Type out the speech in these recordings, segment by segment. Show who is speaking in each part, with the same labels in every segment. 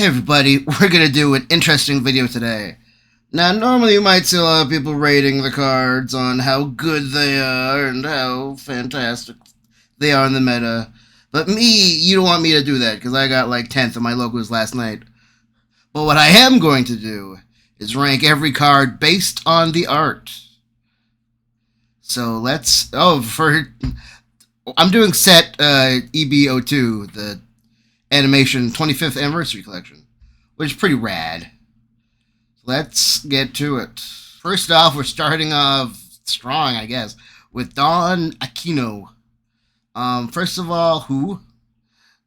Speaker 1: Hey everybody, we're gonna do an interesting video today. Now, normally you might see a lot of people rating the cards on how good they are and how fantastic they are in the meta. But me, you don't want me to do that, because I got like 10th on my logos last night. But what I am going to do is rank every card based on the art. So let's... I'm doing set EB02, the animation 25th anniversary collection, which is pretty rad. Let's get to it. First off, we're starting off strong, I guess, with Don Aquino. First of all, who?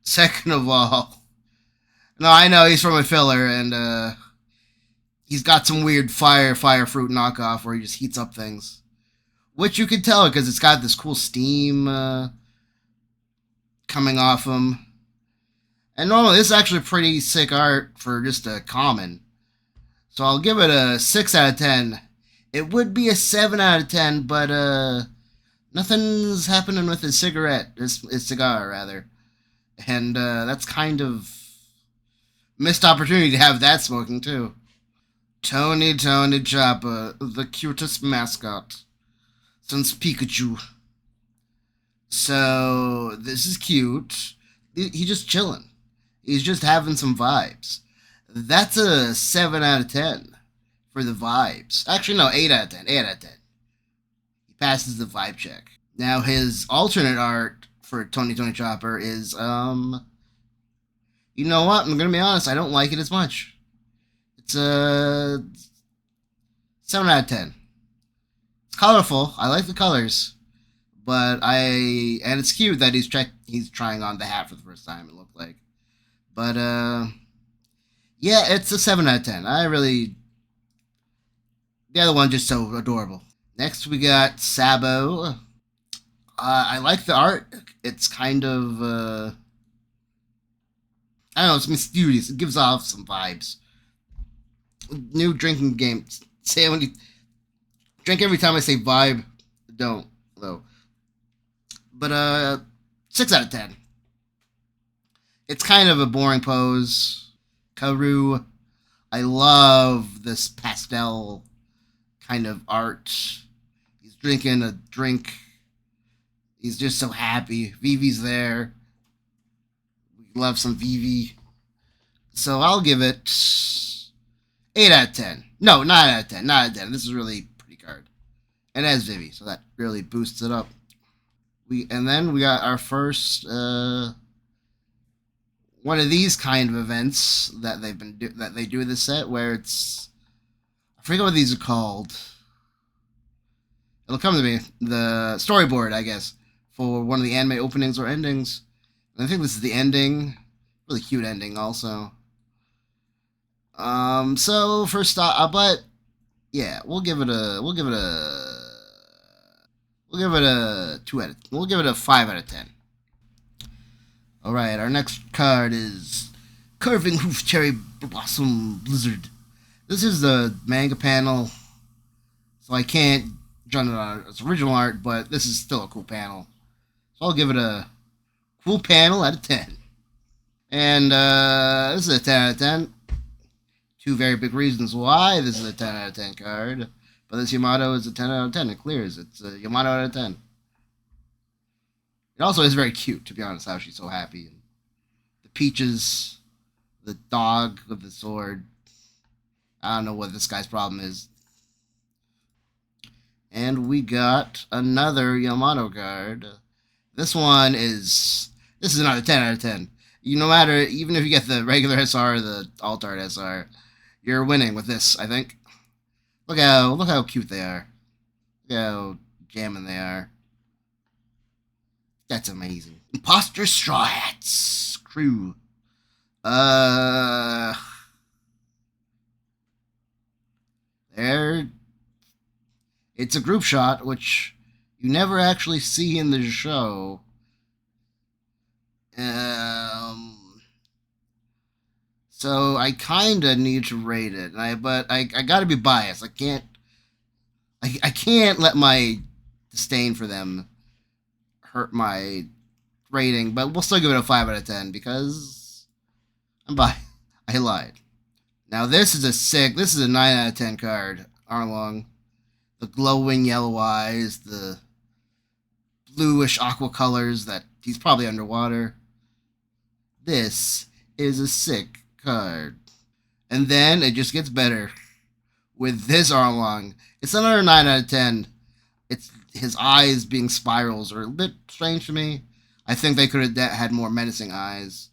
Speaker 1: Second of all, no, I know he's from a filler, and he's got some weird fire fruit knockoff where he just heats up things, which you can tell because it's got this cool steam coming off him. And normally, this is actually pretty sick art for just a common. So I'll give it a 6 out of 10. It would be a 7 out of 10, but nothing's happening with his cigarette. His cigar, rather. And that's kind of missed opportunity to have that smoking, too. Tony Chopper, the cutest mascot since Pikachu. So, this is cute. He's just chilling. He's just having some vibes. That's a 7 out of 10 for the vibes. Actually, no, 8 out of 10. 8 out of 10. He passes the vibe check. Now, his alternate art for Tony Chopper is, you know what? I'm going to be honest. I don't like it as much. It's a 7 out of 10. It's colorful. I like the colors. And it's cute that he's trying on the hat for the first time, it looked like. But, yeah, it's a 7 out of 10. The other one just so adorable. Next, we got Sabo. I like the art. It's kind of, I don't know, it's mysterious. It gives off some vibes. New drinking game. Say when you drink every time I say vibe. Don't, though. But, 6 out of 10. It's kind of a boring pose. Karu. I love this pastel kind of art. He's drinking a drink. He's just so happy. Vivi's there. We love some Vivi. So I'll give it 8 out of 10. No, 9 out of 10. 9 out of 10. This is a really pretty card. And it has Vivi, so that really boosts it up. And then we got our first one of these kind of events that they do in this set, where it's, I forget what these are called. It'll come to me. The storyboard, I guess, for one of the anime openings or endings. And I think this is the ending. Really cute ending, also. So first off, but yeah, we'll give it a 5 out of 10. Alright, our next card is Curving Hoof Cherry Blossom Blizzard. This is the manga panel, so I can't judge it on its original art, but this is still a cool panel. So I'll give it a cool panel out of 10. And this is a 10 out of 10. Two very big reasons why this is a 10 out of 10 card. But this Yamato is a 10 out of 10. It clears. It's a Yamato out of 10. It also is very cute, to be honest, how she's so happy. And the peaches, the dog with the sword. I don't know what this guy's problem is. And we got another Yamato card. This is another 10 out of 10. No matter, even if you get the regular SR or the alt-art SR, you're winning with this, I think. Look how cute they are. Look how jamming they are. That's amazing. Imposter Straw Hats crew. It's a group shot, which you never actually see in the show. So I kinda need to rate it, but I gotta be biased. I can't let my disdain for them hurt my rating, but we'll still give it a 5 out of 10 because I'm I lied. Now this is a 9 out of 10 card. Arlong. The glowing yellow eyes, the bluish aqua colors that he's probably underwater. This is a sick card. And then it just gets better with this Arlong. It's another 9 out of 10. It's his eyes being spirals are a bit strange to me. I think they could have had more menacing eyes.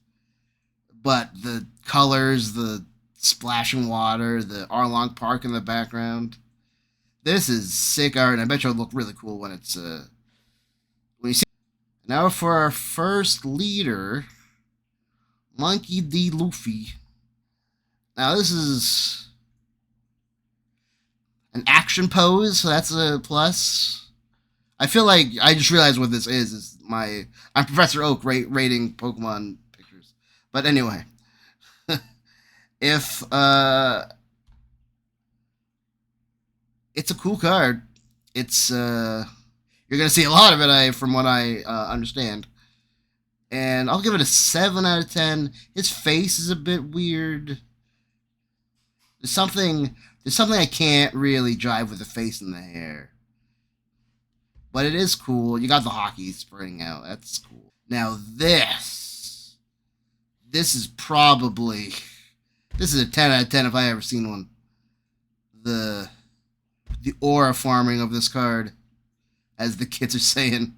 Speaker 1: But the colors, the splashing water, the Arlong Park in the background. This is sick art, and I bet you it'll look really cool when it's when you see. Now for our first leader, Monkey D. Luffy. Now this is an action pose, so that's a plus. I feel like I just realized what this is I'm Professor Oak rating Pokemon pictures. But anyway, if it's a cool card. It's you're gonna see a lot of it, from what I understand. And I'll give it a 7 out of 10. His face is a bit weird. There's something I can't really jive with the face and the hair. But it is cool. You got the hockey spraying out. That's cool. Now this is probably this is a 10 out of 10 if I ever seen one. The aura farming of this card, as the kids are saying.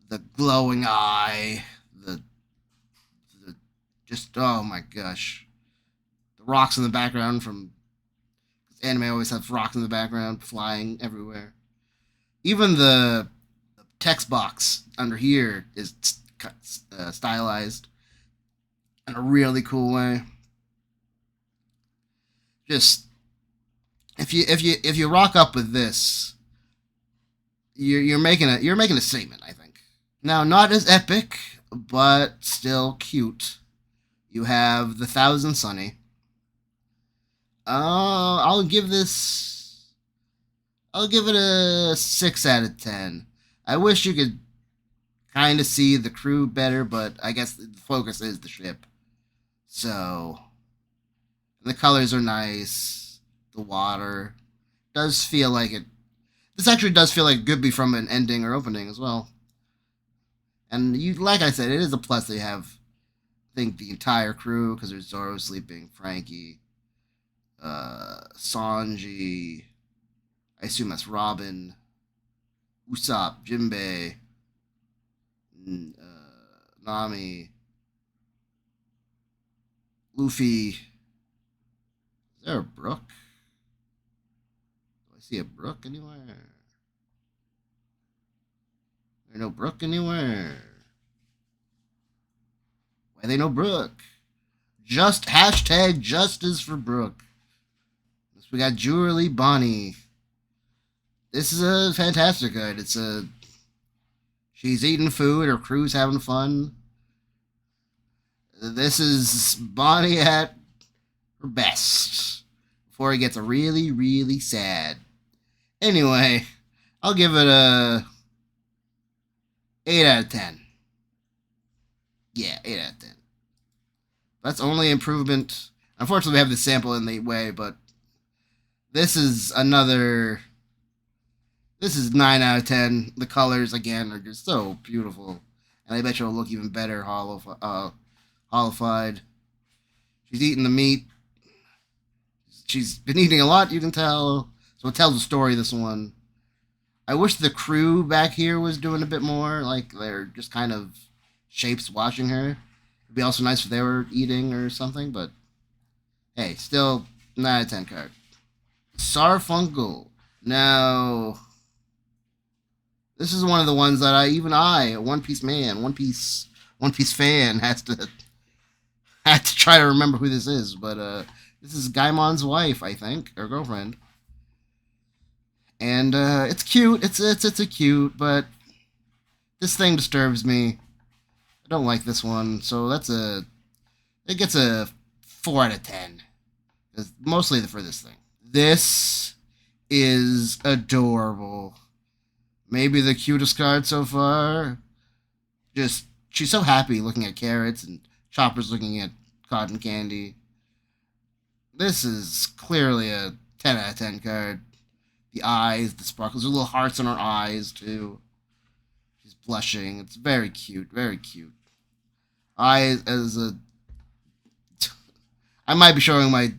Speaker 1: The glowing eye, the just, oh my gosh. The rocks in the background from anime always has rocks in the background flying everywhere. Even the text box under here is stylized in a really cool way. Just if you rock up with this, you're making a statement, I think. Now, not as epic, but still cute. You have the Thousand Sunny. I'll give it a 6 out of 10. I wish you could kind of see the crew better, but I guess the focus is the ship. So, the colors are nice. The water does feel like it. This actually does feel like it could be from an ending or opening as well. And like I said, it is a plus they have, I think, the entire crew, because there's Zoro sleeping, Frankie, Sanji, I assume that's Robin, Usopp, Jinbei, Nami, Luffy. Is there a Brook? Do I see a Brook anywhere? There no Brook anywhere. Why they no Brook? Just hashtag justice for Brook. We got Julie Bonnie. This is a fantastic guide. She's eating food, her crew's having fun. This is Bonnie at her best before it gets really, really sad. Anyway, I'll give it a 8 out of 10. Yeah, 8 out of 10. That's only improvement. Unfortunately, we have the sample in the way, but this is 9 out of 10. The colors, again, are just so beautiful. And I bet you it'll look even better hollified. She's eating the meat. She's been eating a lot, you can tell. So it tells a story, this one. I wish the crew back here was doing a bit more. Like, they're just kind of shapes watching her. It'd be also nice if they were eating or something, but hey, still 9 out of 10 card. Sarfunkel. Now, this is one of the ones that a One Piece man, One Piece fan, had to try to remember who this is. But this is Gaimon's wife, I think, or girlfriend. And it's cute. It's a cute, but this thing disturbs me. I don't like this one, so it gets a 4 out of 10. Mostly for this thing. This is adorable. Maybe the cutest card so far. Just, she's so happy looking at carrots, and Chopper's looking at cotton candy. This is clearly a 10 out of 10 card. The eyes, the sparkles, there's little hearts on her eyes too. She's blushing. It's very cute, very cute. I as a I might be showing my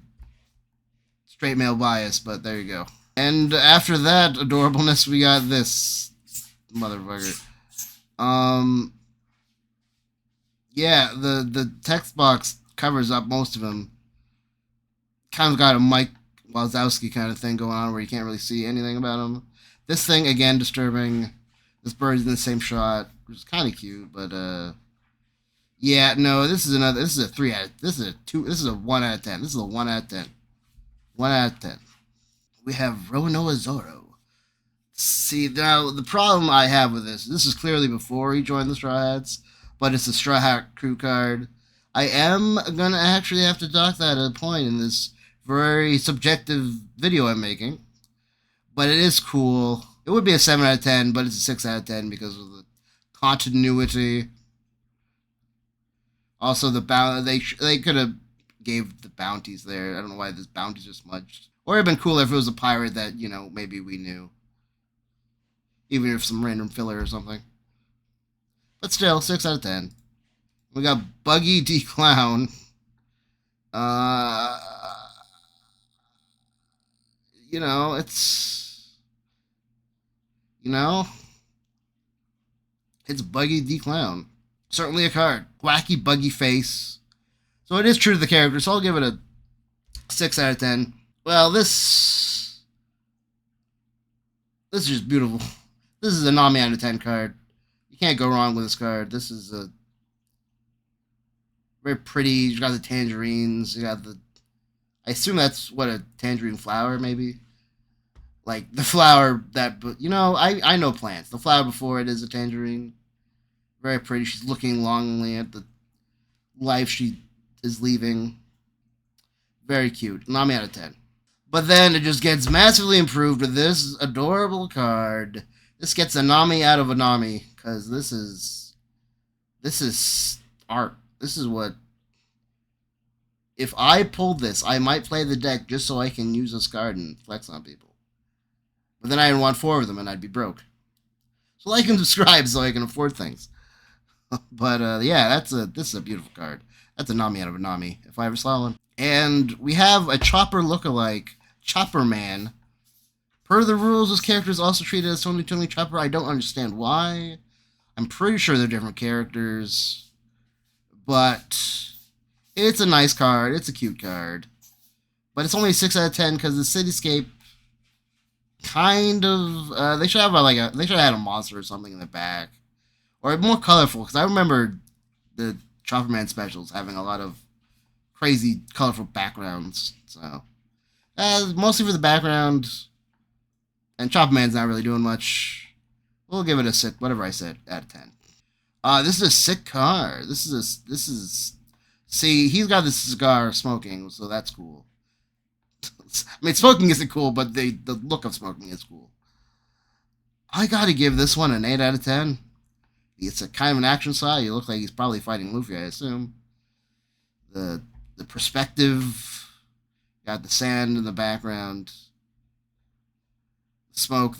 Speaker 1: straight male bias, but there you go. And after that adorableness, we got this motherfucker. Yeah, the text box covers up most of them. Kind of got a Mike Wazowski kind of thing going on where you can't really see anything about him. This thing again disturbing. This bird's in the same shot, which is kind of cute, but yeah, no, this is another. This is a 3 out. This is a 2. This is a 1 out of 10. This is a 1 out of 10. 1 out of 10. We have Roanoa Zorro. See, now the problem I have with this is clearly before he joined the Straw Hats, but it's a Straw Hat crew card. I am gonna actually have to dock that at a point in this very subjective video I'm making, but it is cool. It would be a 7 out of 10, but it's a 6 out of 10 because of the continuity. Also, they could have gave the bounties there. I don't know why this bounties are smudged. Or it'd been cooler if it was a pirate that, you know, maybe we knew. Even if some random filler or something. But still, 6 out of 10. We got Buggy D Clown. You know, it's... You know? It's Buggy D Clown. Certainly a card. Wacky, buggy face. So it is true to the character, so I'll give it a 6 out of 10. Well, this is just beautiful. This is a 9 out of 10 card. You can't go wrong with this card. This is a very pretty. You got the tangerines. You got the... I assume that's what, a tangerine flower, maybe? Like, the flower that... You know, I know plants. The flower before it is a tangerine. Very pretty. She's looking longingly at the life she is leaving. Very cute. 9 out of 10. But then it just gets massively improved with this adorable card. This gets a Nami out of a Nami. Because this is art. This is what... If I pulled this, I might play the deck just so I can use this card and flex on people. But then I'd want 4 of them and I'd be broke. So like and subscribe so I can afford things. But yeah, this is a beautiful card. That's a Nami out of a Nami, if I ever saw one. And we have a Chopper lookalike, Chopper Man. Per the rules, this character is also treated as Tony Chopper. I don't understand why. I'm pretty sure they're different characters. But it's a nice card. It's a cute card. But it's only a 6 out of 10 because the cityscape kind of... they should have they should have had a monster or something in the back. Or more colorful, because I remember the Chopper Man specials having a lot of crazy, colorful backgrounds. So, mostly for the background, and Chopper Man's not really doing much. We'll give it a 6, whatever I said, out of 10. This is a sick card. See, he's got this cigar smoking, so that's cool. I mean, smoking isn't cool, but the look of smoking is cool. I gotta give this one an 8 out of 10. It's a kind of an action style. You look like he's probably fighting Luffy, I assume. The perspective, got the sand in the background, the smoke,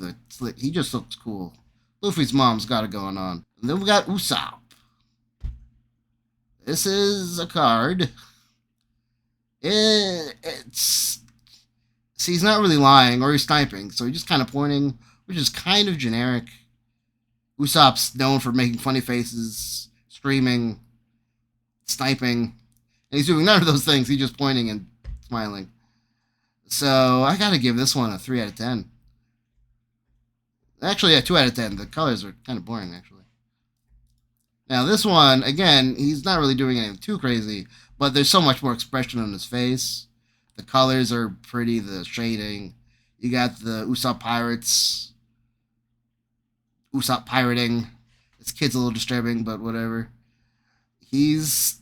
Speaker 1: he just looks cool. Luffy's mom's got it going on. And then we got Usopp. This is a card. See, he's not really lying, or he's sniping, so he's just kind of pointing, which is kind of generic. Usopp's known for making funny faces, screaming, sniping, and he's doing none of those things. He's just pointing and smiling. So I gotta give this one a 3 out of 10. Actually, a 2 out of 10. The colors are kind of boring, actually. Now this one, again, he's not really doing anything too crazy, but there's so much more expression on his face. The colors are pretty, the shading. You got the Usopp Pirates. Usopp pirating. This kid's a little disturbing, but whatever. This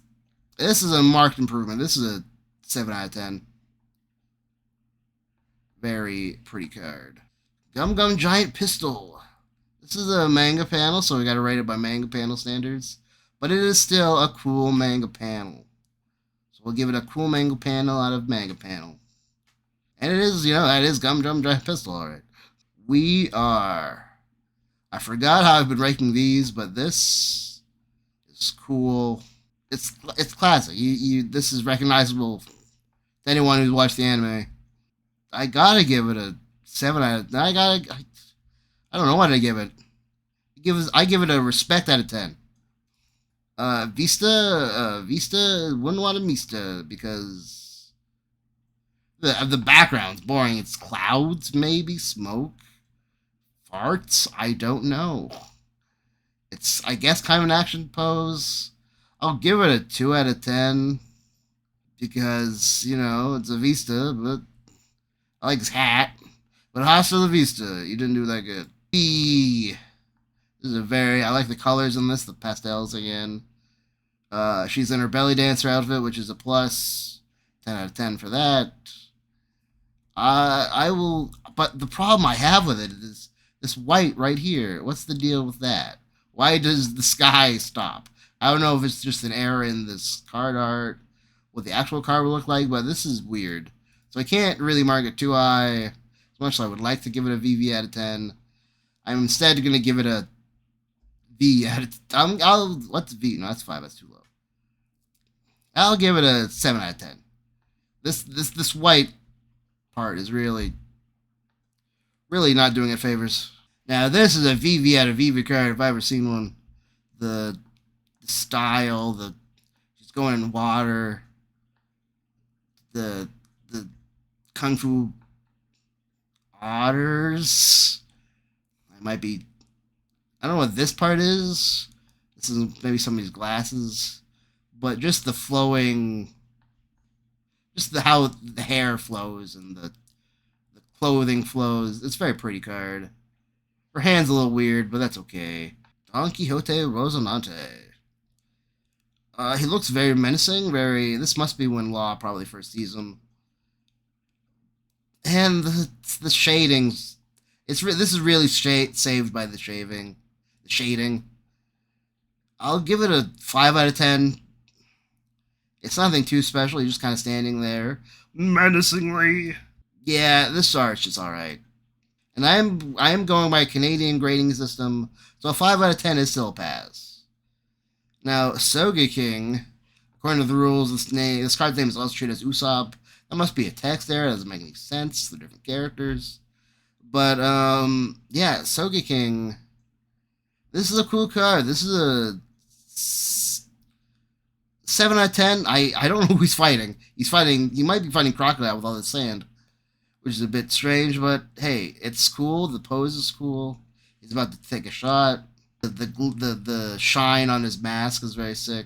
Speaker 1: is a marked improvement. This is a 7 out of 10. Very pretty card. Gum Gum Giant Pistol. This is a manga panel, so we gotta rate it by manga panel standards. But it is still a cool manga panel. So we'll give it a cool manga panel out of manga panel. And it is, that is Gum Drum Giant Pistol, alright. We are. I forgot how I've been ranking these, but this is cool. It's classic. This is recognizable to anyone who's watched the anime. I gotta give it a 7 out of. I don't know what I give it. I give it a respect out of 10. Vista wouldn't want to Mista because the background's boring. It's clouds, maybe smoke, farts. I don't know. It's, I guess, kind of an action pose. I'll give it a 2 out of 10 because it's a Vista, but I like his hat. But hasta la vista, you didn't do that good. This is I like the colors in this, the pastels again. She's in her belly dancer outfit, which is a plus. 10 out of 10 for that. I will, but the problem I have with it is this white right here. What's the deal with that? Why does the sky stop? I don't know if it's just an error in this card art, what the actual card will look like, but this is weird. So I can't really mark it too high, as much as I would like to give it a VV out of 10. I'm instead going to give it a V out of. What's V? No, that's 5. That's too low. I'll give it a 7 out of 10. This white part is really not doing it favors. Now this is a VV out of VV card if I've ever seen one. The style, she's going in water, the kung fu otters. I don't know what this part is. This is maybe somebody's glasses, but just the flowing, how the hair flows and the clothing flows. It's a very pretty card. Her hand's a little weird, but that's okay. Don Quixote Rosinante. He looks very menacing. This must be when Law probably first sees him. And the shadings. This is really saved by the shading. I'll give it a 5 out of 10. It's nothing too special. He's just kind of standing there menacingly. Yeah, this art's just all right. And I am going by a Canadian grading system, so a 5 out of 10 is still a pass. Now, Sogeking, according to the rules, this card's name is also treated as Usopp. That must be a text there. It doesn't make any sense. They're different characters. But, yeah, Sogeking. This is a cool card. This is a 7 out of 10. I don't know who he's fighting. He might be fighting Crocodile with all this sand, which is a bit strange, but hey, it's cool. The pose is cool. He's about to take a shot. The shine on his mask is very sick.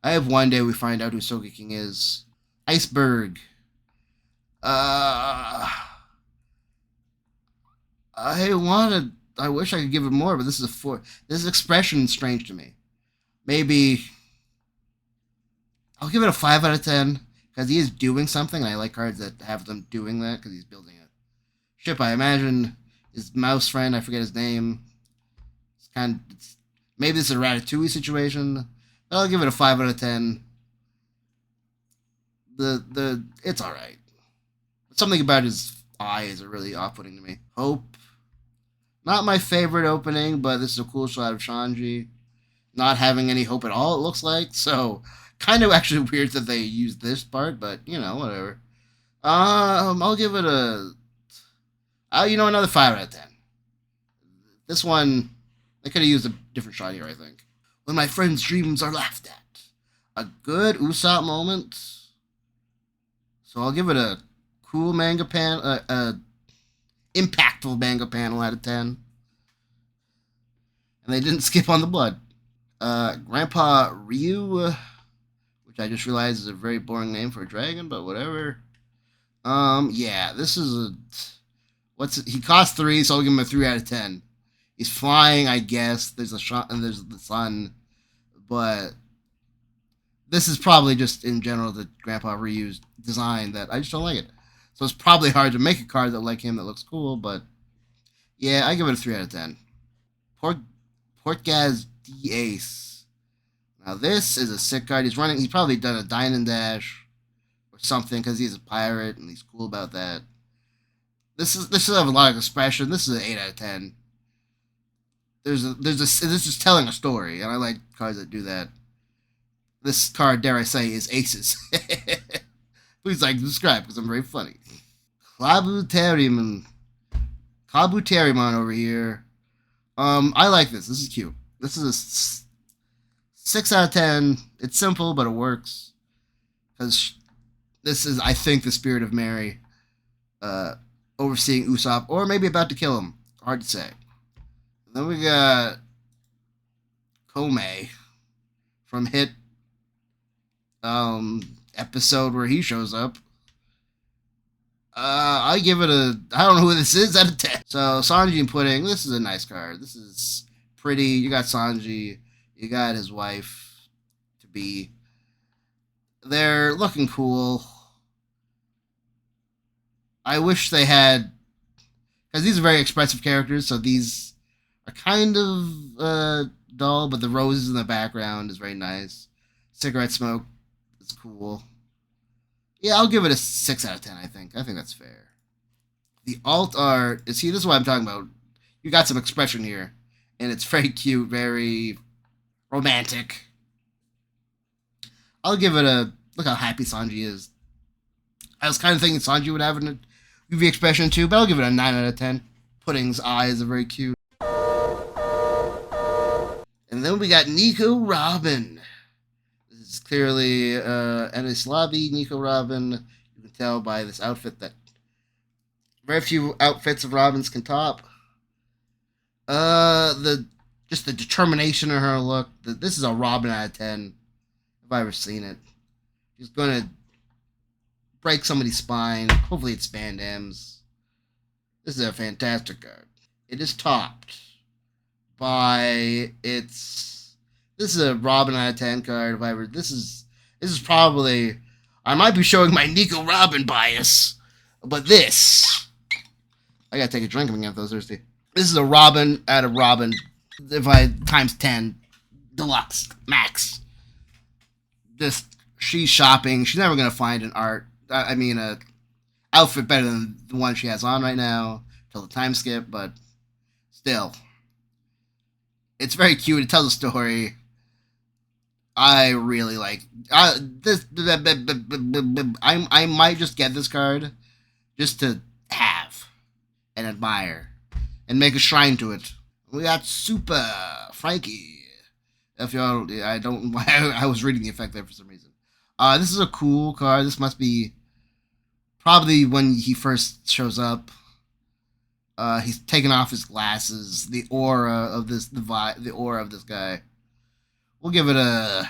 Speaker 1: I hope one day we find out who Sogeking is. Iceberg. I wish I could give it more, but this is a 4. This expression is strange to me. Maybe I'll give it a 5 out of 10 because he is doing something. And I like cards that have them doing that because he's building a ship. I imagine his mouse friend, I forget his name. Maybe this is a Ratatouille situation. But I'll give it a 5 out of 10. It's all right. Something about his eyes are really off-putting to me. Hope. Not my favorite opening, but this is a cool shot of Shanji not having any hope at all, it looks like. So, kind of actually weird that they used this part, but, whatever. I'll give it another 5 out of 10. This one, they could have used a different shot here, I think. When my friend's dreams are laughed at. A good Usopp moment. So I'll give it a cool manga panel, impactful manga panel out of 10. And they didn't skip on the blood. Grandpa Ryu, which I just realized is a very boring name for a dragon, but whatever. Yeah, this is he cost 3, so I'll give him a 3 out of 10. He's flying, I guess. There's a shot and there's the sun, but this is probably just in general the Grandpa Ryu's design that I just don't like it. So it's probably hard to make a card that like him that looks cool, but yeah, I give it a 3 out of 10. Portgaz D Ace. Now this is a sick card. He's running. He's probably done a dine and dash or something because he's a pirate and he's cool about that. This will have a lot of expression. This is an 8 out of 10. This is telling a story, and I like cards that do that. This card, dare I say, is aces. Please subscribe because I'm very funny. Kabuterimon over here. I like this. This is cute. This is a 6 out of 10. It's simple, but it works. Because this is, I think, the spirit of Mary overseeing Usopp, or maybe about to kill him. Hard to say. And then we got Kome from Hit episode where he shows up. I give it a, I don't know who this is, out of 10. So Sanji and Pudding, this is a nice card. This is pretty. You got Sanji, you got his wife to be. They're looking cool. I wish they had, because these are very expressive characters, so these are kind of dull, but the roses in the background is very nice. Cigarette smoke is cool. Yeah, I'll give it a 6 out of 10, I think. I think that's fair. The alt art, see, this is what I'm talking about. You got some expression here, and it's very cute, very romantic. I'll give it a, look how happy Sanji is. I was kind of thinking Sanji would have an UV expression too, but I'll give it a 9 out of 10. Pudding's eyes are very cute. And then we got Nico Robin. This is clearly Ennis Lobby, Nico Robin. You can tell by this outfit that very few outfits of Robin's can top. Just the determination of her look. This is a Robin out of 10. If I've ever seen it. She's gonna break somebody's spine. Hopefully it's Van Dam's. This is a fantastic card. It is topped by its. This is a Robin out of 10 card. If I ever, this is probably, I might be showing my Nico Robin bias, but this, I gotta take a drink. I'm getting so thirsty. This is a Robin out of Robin. If I times 10, deluxe max. Just she's shopping. She's never gonna find an a outfit better than the one she has on right now till the time skip, but still, it's very cute. It tells a story. I really like this. I might just get this card just to have and admire and make a shrine to it. We got Super Frankie. If y'all, I was reading the effect there for some reason. This is a cool card. This must be probably when he first shows up. He's taking off his glasses. The aura of this, the aura of this guy. We'll give it a.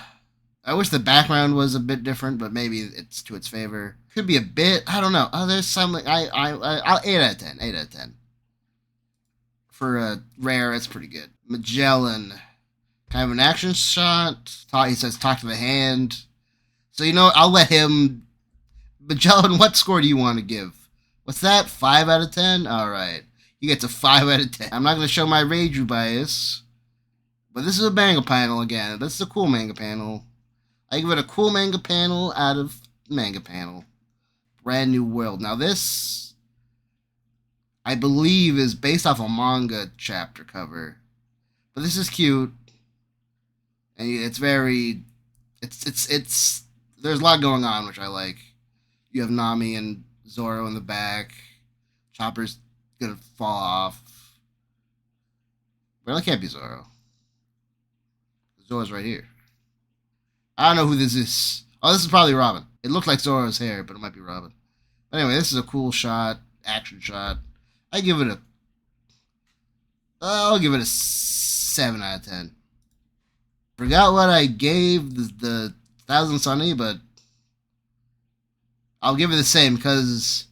Speaker 1: I wish the background was a bit different, but maybe it's to its favor. Could be a bit. I don't know. There's something. I'll 8 out of 10. 8 out of 10. For a rare, it's pretty good. Magellan, kind of an action shot. He says, "Talk to the hand." So I'll let him. Magellan, what score do you want to give? What's that? 5 out of 10. All right, you get to 5 out of 10. I'm not going to show my Reiju bias. But this is a manga panel again. This is a cool manga panel. I give it a cool manga panel out of manga panel. Brand New World. Now this, I believe, is based off a manga chapter cover. But this is cute. And it's very, it's there's a lot going on, which I like. You have Nami and Zoro in the back. Chopper's gonna fall off. But it can't be Zoro. Zoro's right here. I don't know who this is. Oh, this is probably Robin. It looked like Zoro's hair, but it might be Robin. But anyway, this is a cool shot, action shot. I'll give it a 7 out of 10. Forgot what I gave the Thousand Sunny, but I'll give it the same because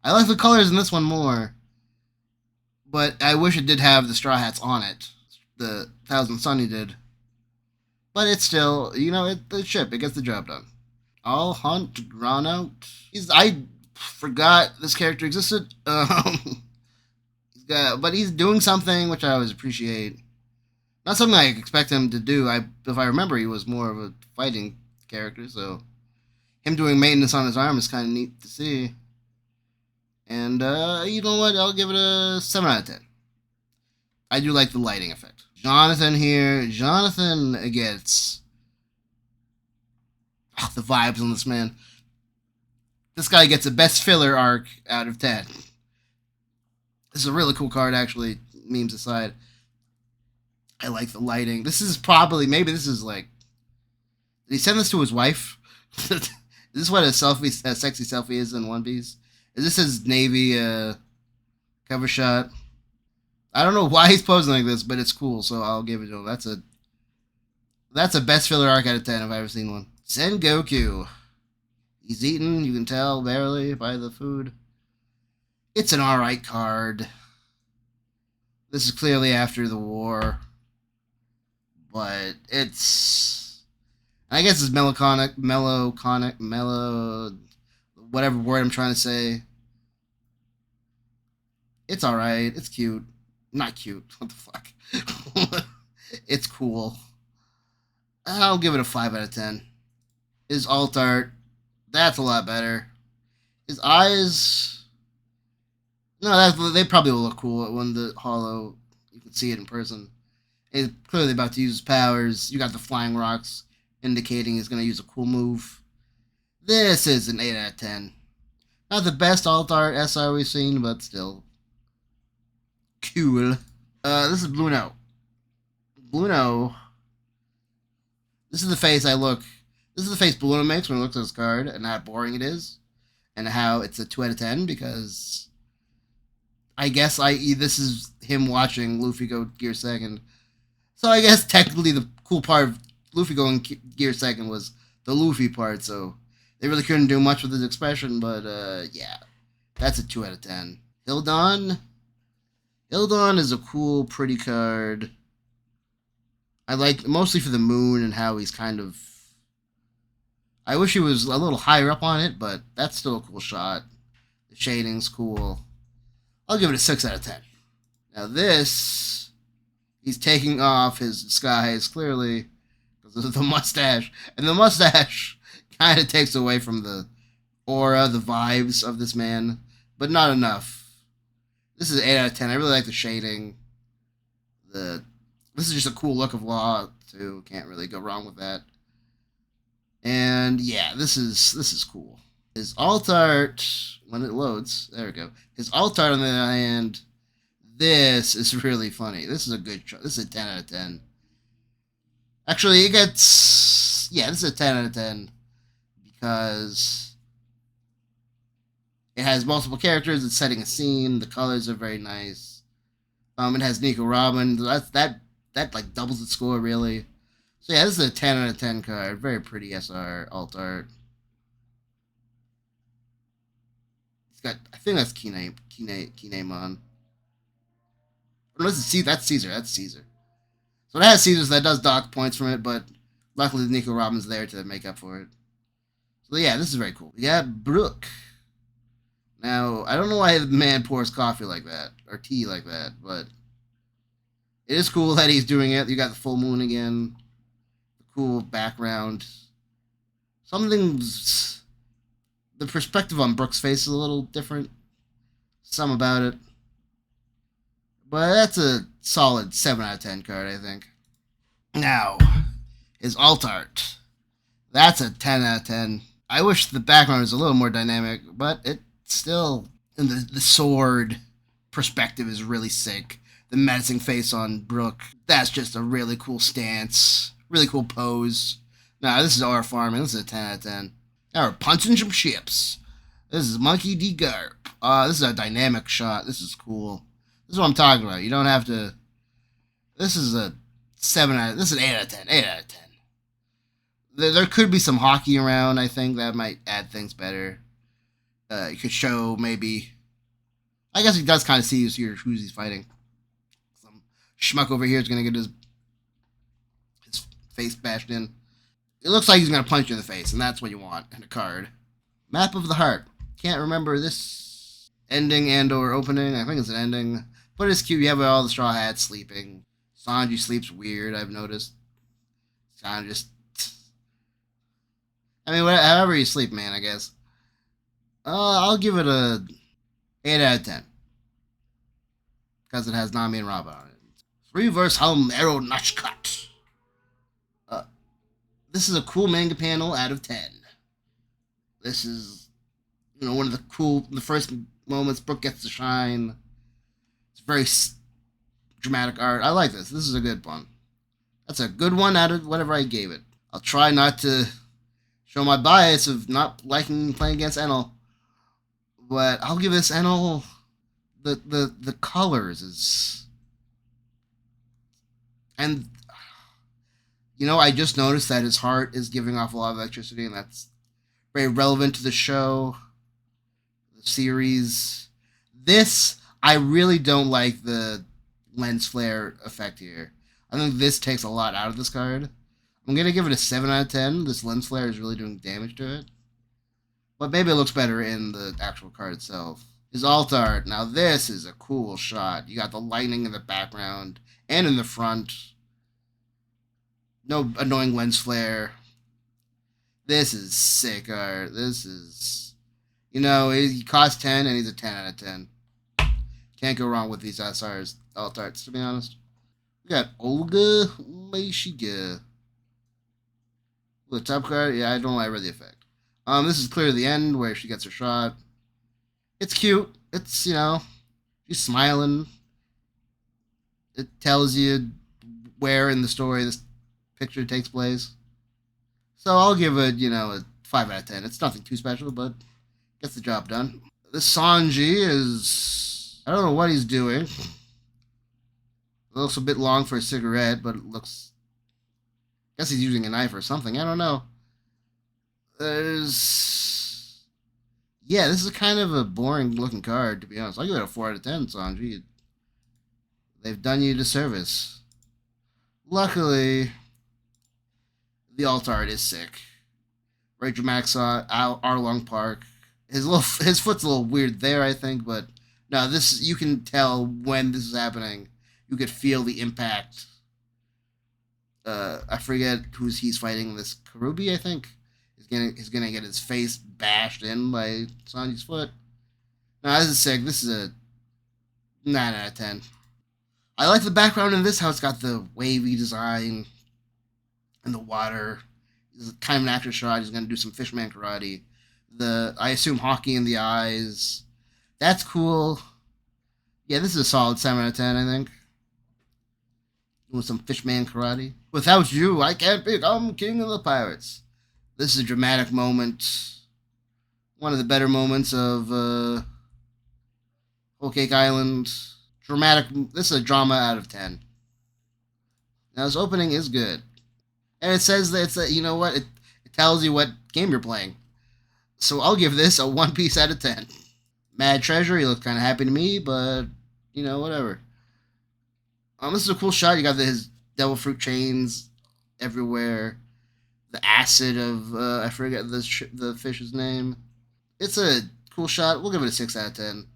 Speaker 1: I like the colors in this one more. But I wish it did have the Straw Hats on it. The Thousand Sunny did. But it's still, the ship. It gets the job done. All hunt, drawn out. I forgot this character existed. But he's doing something, which I always appreciate. Not something I expect him to do. If I remember, he was more of a fighting character, so him doing maintenance on his arm is kind of neat to see. And you know what? I'll give it a 7 out of 10. I do like the lighting effect. Jonathan here. Jonathan gets the vibes on this man. This guy gets a best filler arc out of 10. This is a really cool card, actually, memes aside. I like the lighting. This is probably, maybe this is like, did he send this to his wife? Is this what a sexy selfie is in One Piece? Is this his Navy cover shot? I don't know why he's posing like this, but it's cool, so I'll give it to him. That's a best filler arc out of 10 if I've ever seen one. Sengoku. He's eaten, you can tell, barely, by the food. It's an alright card. This is clearly after the war. But it's... I guess it's mellow... Whatever word I'm trying to say. It's alright. It's cute. Not cute. What the fuck? It's cool. I'll give it a 5 out of 10. His alt art, that's a lot better. His eyes, no, they probably will look cool when the hollow, you can see it in person. He's clearly about to use his powers. You got the flying rocks indicating he's going to use a cool move. This is an 8 out of 10. Not the best alt art SR we've seen, but still cool. This is Bluno. Bluno. This is the face This is the face Bluno makes when he looks at his card, and how boring it is, and how it's a 2 out of 10, because I guess this is him watching Luffy go Gear Second. So I guess technically the cool part of Luffy going Gear Second was the Luffy part, so they really couldn't do much with his expression, but yeah, that's a 2 out of 10. Hildon. Hildon is a cool, pretty card. I like mostly for the moon and how he's kind of... I wish he was a little higher up on it, but that's still a cool shot. The shading's cool. I'll give it a 6 out of 10. Now this, he's taking off his disguise, clearly, because of the mustache. And the mustache kind of takes away from the aura, the vibes of this man, but not enough. This is 8 out of 10. I really like the shading. This is just a cool look of Law, too. Can't really go wrong with that. And yeah, this is cool. His alt art, when it loads, there we go. His alt art on the other hand, this is really funny. This is a good show. This is a 10 out of 10. Actually, it gets, yeah, this is a 10 out of 10 because it has multiple characters. It's setting a scene. The colors are very nice. It has Nico Robin. That like doubles its score really. So yeah, this is a 10 out of 10 card. Very pretty SR alt art. It's got, I think that's key name on. Unless it's that's Caesar. That's Caesar. So it has Caesar, so that does dock points from it, but luckily Nico Robin's there to make up for it. So yeah, this is very cool. We got Brook. Now, I don't know why the man pours coffee like that, or tea like that, but it is cool that he's doing it. You got the full moon again. The cool background. Something's... The perspective on Brook's face is a little different. Some about it. But that's a solid 7 out of 10 card, I think. Now, his alt art. That's a 10 out of 10. I wish the background was a little more dynamic, but it still... And the sword perspective is really sick. The menacing face on Brook. That's just a really cool stance. Really cool pose. Now, this is R farming. This is a 10 out of 10. Now we're punching some ships. This is Monkey D. Garp. This is a dynamic shot. This is cool. This is what I'm talking about. You don't have to... This is a 7 out of... This is an 8 out of 10. 8 out of 10. There could be some hockey around, I think. That might add things better. You could show, maybe... I guess he does kind of see who's he's fighting. Some schmuck over here is going to get his face bashed in. It looks like he's going to punch you in the face, and that's what you want in a card. Map of the Heart. Can't remember this ending and or opening. I think it's an ending. But it's cute. You have all the Straw Hats sleeping. Sanji sleeps weird, I've noticed. Kind of just. I mean, however you sleep, man, I guess. I'll give it a 8 out of 10. Because it has Nami and Robin on it. Reverse Helm Arrow Notch Cut. Uh, this is a cool manga panel out of 10. This is, one of the first moments Brook gets to shine. It's very dramatic art. I like this. This is a good one. That's a good one out of whatever I gave it. I'll try not to show my bias of not liking playing against Enel, but I'll give this Enel the colors is, and I just noticed that his heart is giving off a lot of electricity, and that's very relevant to the show, the series. This, I really don't like the lens flare effect here. I think this takes a lot out of this card. I'm going to give it a 7 out of 10. This lens flare is really doing damage to it. But maybe it looks better in the actual card itself. His alt art. Now this is a cool shot. You got the lightning in the background and in the front. No annoying lens flare. This is sick art. This is, he costs 10 and he's a 10 out of 10. Can't go wrong with these SR's alt arts, to be honest. We got Olga Meishiga. The top card, yeah, I don't like the effect. This is clearly the end where she gets her shot. It's cute. It's, she's smiling. It tells you where in the story this picture takes place. So I'll give it, a 5 out of 10. It's nothing too special, but gets the job done. This Sanji is, I don't know what he's doing. It looks a bit long for a cigarette, but it looks, I guess he's using a knife or something. I don't know. Yeah, this is kind of a boring looking card, to be honest. I'll give it a 4 out of 10, Sanji. They've done you a disservice. Luckily, the alt art is sick. Very dramatic Arlong Park. His foot's a little weird there, I think, but no, this, you can tell when this is happening. You could feel the impact. I forget he's fighting. This Karubi, I think, is gonna get his face bashed in by Sanji's foot. No, this is sick. This is a 9 out of 10. I like the background in this, how it's got the wavy design and the water. It's kind of an action shot. He's gonna do some fishman karate. I assume hockey in the eyes. That's cool. Yeah, this is a solid 7 out of 10, I think. With some fishman karate. Without you, I can't become king of the pirates. This is a dramatic moment. One of the better moments of Whole Cake Island. Dramatic. This is a drama out of 10. Now, this opening is good. And it says that it's you know what? It tells you what game you're playing. So I'll give this a 1 piece out of 10. Mad Treasure, he looked kind of happy to me, but, whatever. This is a cool shot. You got his devil fruit chains everywhere. The acid of, I forget the fish's name. It's a cool shot. We'll give it a 6 out of 10.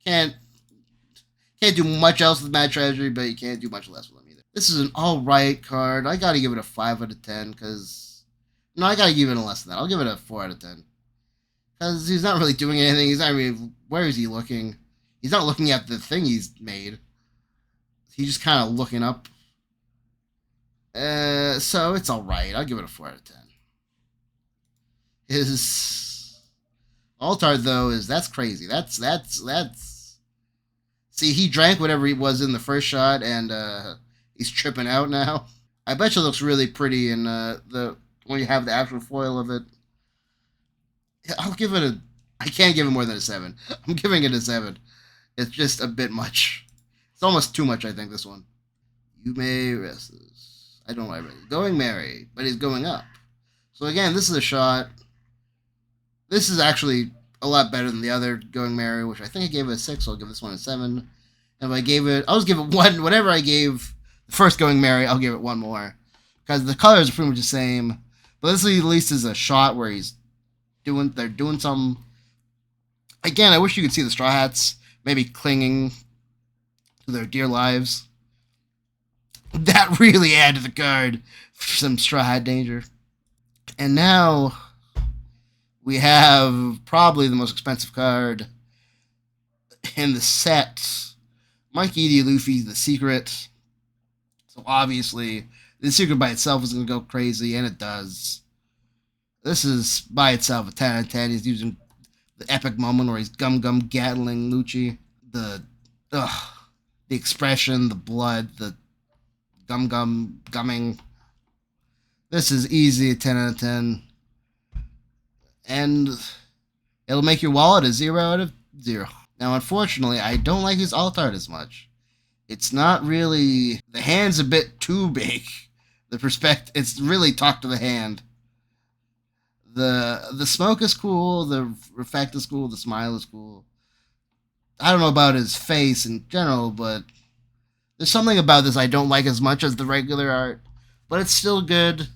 Speaker 1: Can't do much else with Mad Treasury, but you can't do much less with him either. This is an alright card. I gotta give it a 5 out of 10, because... No, I gotta give it a less than that. I'll give it a 4 out of 10. Because he's not really doing anything. He's not really... Where is he looking? He's not looking at the thing he's made. He's just kind of looking up. So it's alright. I'll give it a 4 out of 10. His alt art, though, that's crazy. That's... See, he drank whatever he was in the first shot, and he's tripping out now. I bet you it looks really pretty in when you have the actual foil of it. I'll give it a... I can't give it more than a 7. I'm giving it a 7. It's just a bit much. It's almost too much, I think, this one. You may rest this. I don't like it. Going Merry, but he's going up. So again, this is a shot. This is actually a lot better than the other Going Merry, which I think I gave it a 6, so I'll give this one a 7. And if I gave it... I'll just give it 1. Whatever I gave the first Going Merry, I'll give it 1 more. Because the colors are pretty much the same. But this at least is a shot where they're doing some... Again, I wish you could see the Straw Hats maybe clinging to their dear lives. That really added to the card for some Straw Hat danger. And now we have probably the most expensive card in the set. Monkey D. Luffy, The Secret. So obviously, The Secret by itself is going to go crazy, and it does. This is by itself a 10 out of 10. He's using the epic moment where he's gum gatling Lucci. The expression, the blood, the gumming. This is easy a 10 out of 10. And it'll make your wallet a 0 out of 0. Now, unfortunately, I don't like his alt art as much. It's not really... The hand's a bit too big. The perspective... It's really talk to the hand. The smoke is cool. The effect is cool. The smile is cool. I don't know about his face in general, but... There's something about this I don't like as much as the regular art. But it's still good.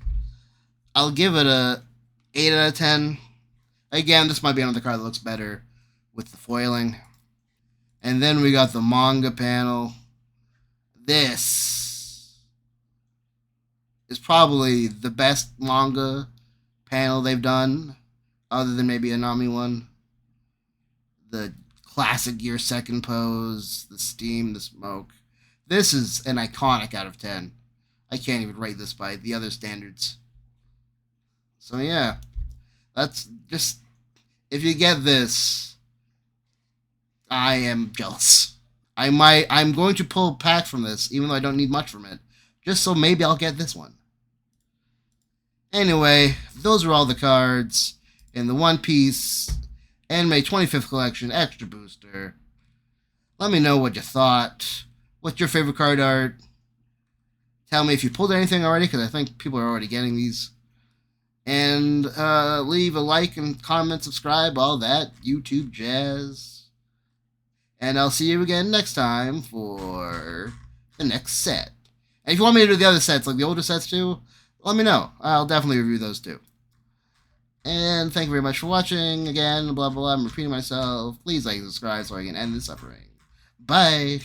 Speaker 1: I'll give it a 8 out of 10. Again, this might be another card that looks better with the foiling. And then we got the manga panel. This is probably the best manga panel they've done, other than maybe a Nami one. The classic Gear second pose, the steam, the smoke. This is an iconic out of 10. I can't even rate this by the other standards. So yeah, that's just, if you get this, I am jealous. I'm going to pull a pack from this, even though I don't need much from it, just so maybe I'll get this one. Anyway, those are all the cards in the One Piece Anime 25th Collection Extra Booster. Let me know what you thought. What's your favorite card art? Tell me if you pulled anything already, because I think people are already getting these. And leave a like and comment, subscribe, all that YouTube jazz. And I'll see you again next time for the next set. And if you want me to do the other sets, like the older sets too, let me know. I'll definitely review those too. And thank you very much for watching. Again, blah, blah, blah. I'm repeating myself. Please like and subscribe so I can end this suffering. Bye.